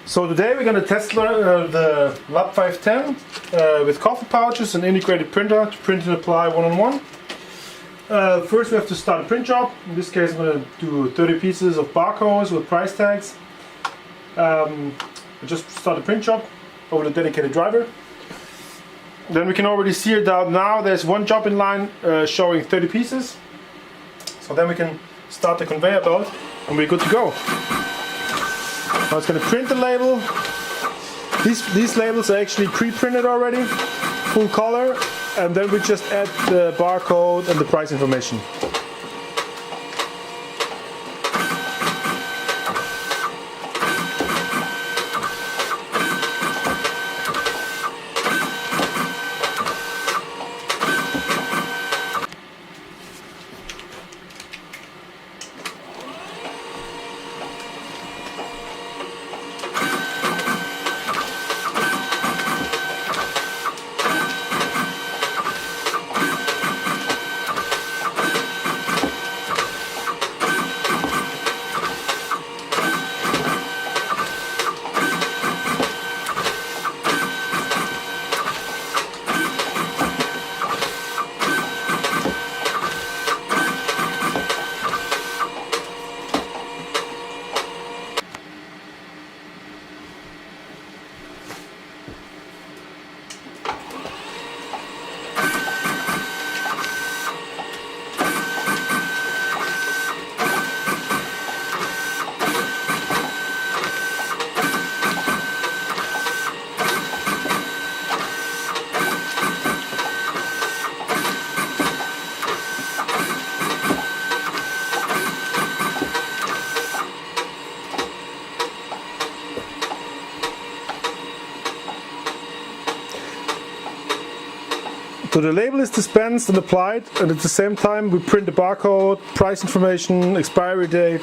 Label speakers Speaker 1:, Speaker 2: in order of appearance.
Speaker 1: So today we're going to test the LAB510 with coffee pouches and integrated printer to print and apply one-on-one. First we have to start a print job. In this case I'm going to do 30 pieces of barcodes with price tags. I just start a print job over the dedicated driver. Then we can already see it out now. There's one job in line showing 30 pieces. So then we can start the conveyor belt and we're good to go. Now it's going to print the label. These labels are actually pre-printed already, full color, and then we just add the barcode and the price information. So the label is dispensed and applied, and at the same time we print the barcode, price information, expiry date,